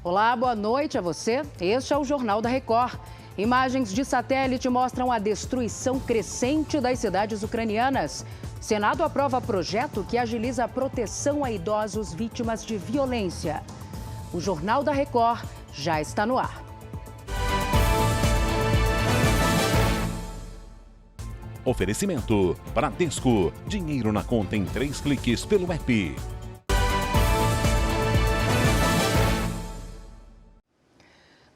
Olá, boa noite a você. Este é o Jornal da Record. Imagens de satélite mostram a destruição crescente das cidades ucranianas. Senado aprova projeto que agiliza a proteção a idosos vítimas de violência. O Jornal da Record já está no ar. Oferecimento: Bradesco. Dinheiro na conta em 3 cliques pelo app.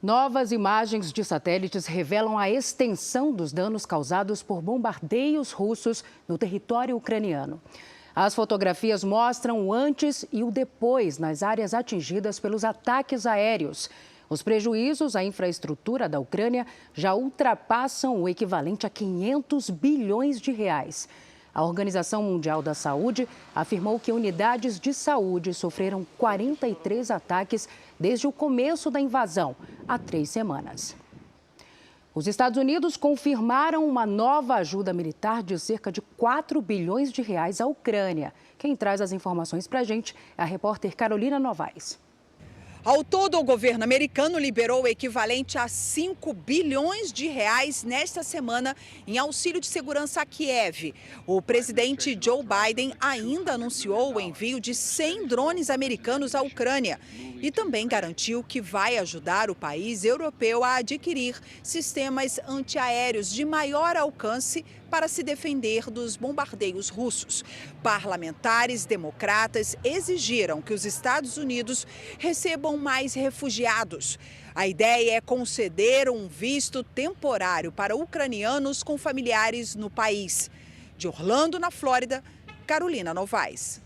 Novas imagens de satélites revelam a extensão dos danos causados por bombardeios russos no território ucraniano. As fotografias mostram o antes e o depois nas áreas atingidas pelos ataques aéreos. Os prejuízos à infraestrutura da Ucrânia já ultrapassam o equivalente a 500 bilhões de reais. A Organização Mundial da Saúde afirmou que unidades de saúde sofreram 43 ataques desde o começo da invasão, há 3 semanas. Os Estados Unidos confirmaram uma nova ajuda militar de cerca de 4 bilhões de reais à Ucrânia. Quem traz as informações para a gente é a repórter Carolina Novaes. Ao todo, o governo americano liberou o equivalente a 5 bilhões de reais nesta semana em auxílio de segurança a Kiev. O presidente Joe Biden ainda anunciou o envio de 100 drones americanos à Ucrânia e também garantiu que vai ajudar o país europeu a adquirir sistemas antiaéreos de maior alcance para se defender dos bombardeios russos. Parlamentares democratas exigiram que os Estados Unidos recebam mais refugiados. A ideia é conceder um visto temporário para ucranianos com familiares no país. De Orlando, na Flórida, Carolina Novaes.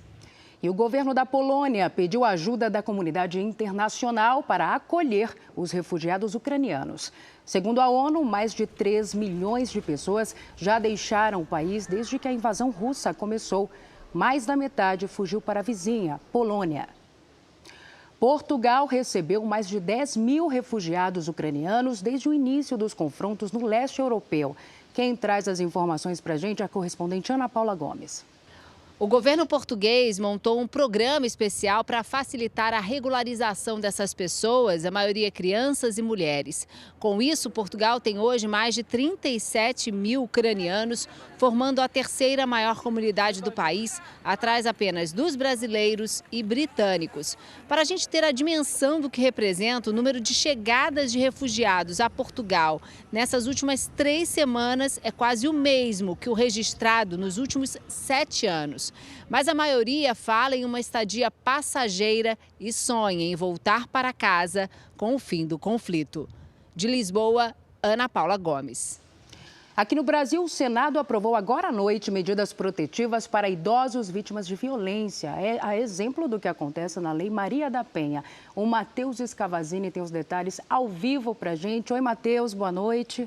E o governo da Polônia pediu ajuda da comunidade internacional para acolher os refugiados ucranianos. Segundo a ONU, mais de 3 milhões de pessoas já deixaram o país desde que a invasão russa começou. Mais da metade fugiu para a vizinha, Polônia. Portugal recebeu mais de 10 mil refugiados ucranianos desde o início dos confrontos no leste europeu. Quem traz as informações para a gente é a correspondente Ana Paula Gomes. O governo português montou um programa especial para facilitar a regularização dessas pessoas, a maioria crianças e mulheres. Com isso, Portugal tem hoje mais de 37 mil ucranianos, formando a terceira maior comunidade do país, atrás apenas dos brasileiros e britânicos. Para a gente ter a dimensão do que representa o número de chegadas de refugiados a Portugal nessas últimas 3 semanas, é quase o mesmo que o registrado nos últimos 7 anos. Mas a maioria fala em uma estadia passageira e sonha em voltar para casa com o fim do conflito. De Lisboa, Ana Paula Gomes. Aqui no Brasil, o Senado aprovou agora à noite medidas protetivas para idosos vítimas de violência. É a exemplo do que acontece na Lei Maria da Penha. O Matheus Escavazini tem os detalhes ao vivo para a gente. Oi, Matheus, boa noite.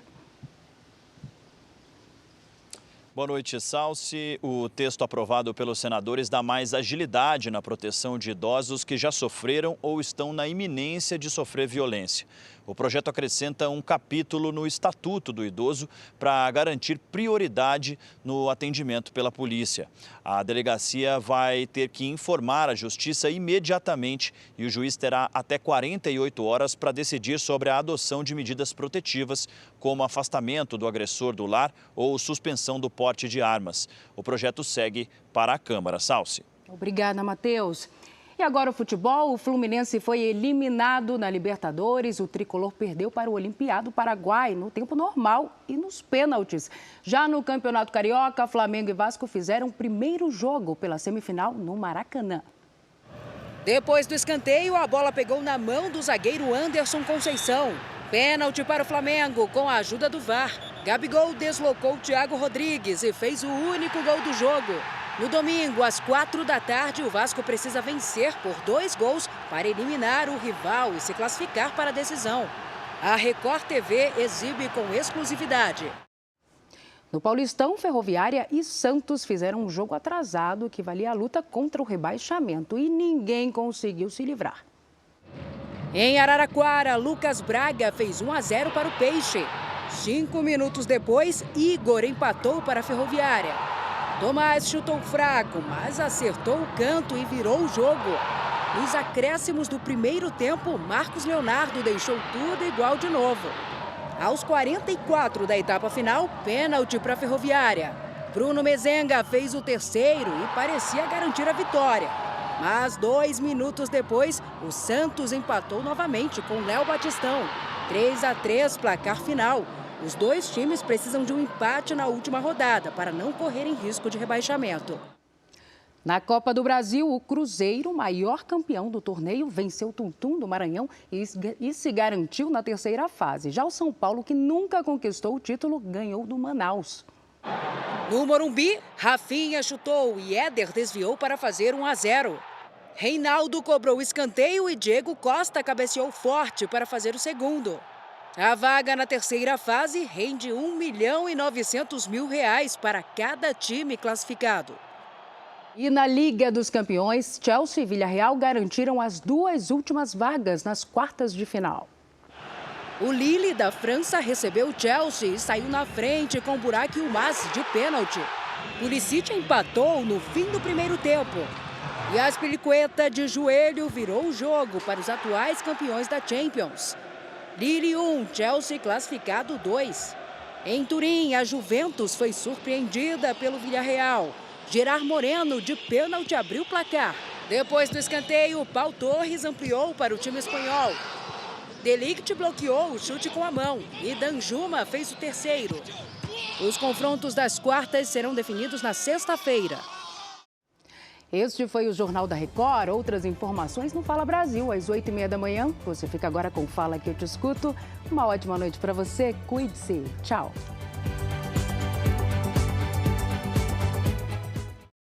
Boa noite, Salsi. O texto aprovado pelos senadores dá mais agilidade na proteção de idosos que já sofreram ou estão na iminência de sofrer violência. O projeto acrescenta um capítulo no Estatuto do Idoso para garantir prioridade no atendimento pela polícia. A delegacia vai ter que informar a Justiça imediatamente e o juiz terá até 48 horas para decidir sobre a adoção de medidas protetivas, como afastamento do agressor do lar ou suspensão do porte de armas. O projeto segue para a Câmara. Salsi. Obrigada, Matheus. E agora o futebol, o Fluminense foi eliminado na Libertadores. O tricolor perdeu para o Olimpiado Paraguai no tempo normal e nos pênaltis. Já no Campeonato Carioca, Flamengo e Vasco fizeram o primeiro jogo pela semifinal no Maracanã. Depois do escanteio, a bola pegou na mão do zagueiro Anderson Conceição. Pênalti para o Flamengo com a ajuda do VAR. Gabigol deslocou Thiago Rodrigues e fez o único gol do jogo. No domingo, às 4 da tarde, o Vasco precisa vencer por 2 gols para eliminar o rival e se classificar para a decisão. A Record TV exibe com exclusividade. No Paulistão, Ferroviária e Santos fizeram um jogo atrasado que valia a luta contra o rebaixamento e ninguém conseguiu se livrar. Em Araraquara, Lucas Braga fez 1-0 para o Peixe. 5 minutos depois, Igor empatou para a Ferroviária. Tomás chutou fraco, mas acertou o canto e virou o jogo. Nos acréscimos do primeiro tempo, Marcos Leonardo deixou tudo igual de novo. Aos 44 da etapa final, pênalti para a Ferroviária. Bruno Mezenga fez o terceiro e parecia garantir a vitória. Mas 2 minutos depois, o Santos empatou novamente com Léo Batistão. 3-3, placar final. Os dois times precisam de um empate na última rodada para não correrem risco de rebaixamento. Na Copa do Brasil, o Cruzeiro, maior campeão do torneio, venceu o Tum-Tum do Maranhão e se garantiu na terceira fase. Já o São Paulo, que nunca conquistou o título, ganhou do Manaus. No Morumbi, Rafinha chutou e Éder desviou para fazer 1-0. Reinaldo cobrou escanteio e Diego Costa cabeceou forte para fazer o segundo. A vaga na terceira fase rende R$1.900.000 para cada time classificado. E na Liga dos Campeões, Chelsea e Villarreal garantiram as 2 últimas vagas nas quartas de final. O Lille da França recebeu o Chelsea e saiu na frente com Burak Yılmaz de pênalti. Pulisic empatou no fim do primeiro tempo. E a Azpilicueta de joelho virou o jogo para os atuais campeões da Champions. Lille 1, Chelsea classificado 2. Em Turim, a Juventus foi surpreendida pelo Villarreal. Gerard Moreno, de pênalti, abriu o placar. Depois do escanteio, Pau Torres ampliou para o time espanhol. De Ligt bloqueou o chute com a mão e Danjuma fez o terceiro. Os confrontos das quartas serão definidos na sexta-feira. Este foi o Jornal da Record. Outras informações no Fala Brasil, às 8h30 da manhã. Você fica agora com Fala Que Eu Te Escuto. Uma ótima noite para você. Cuide-se. Tchau.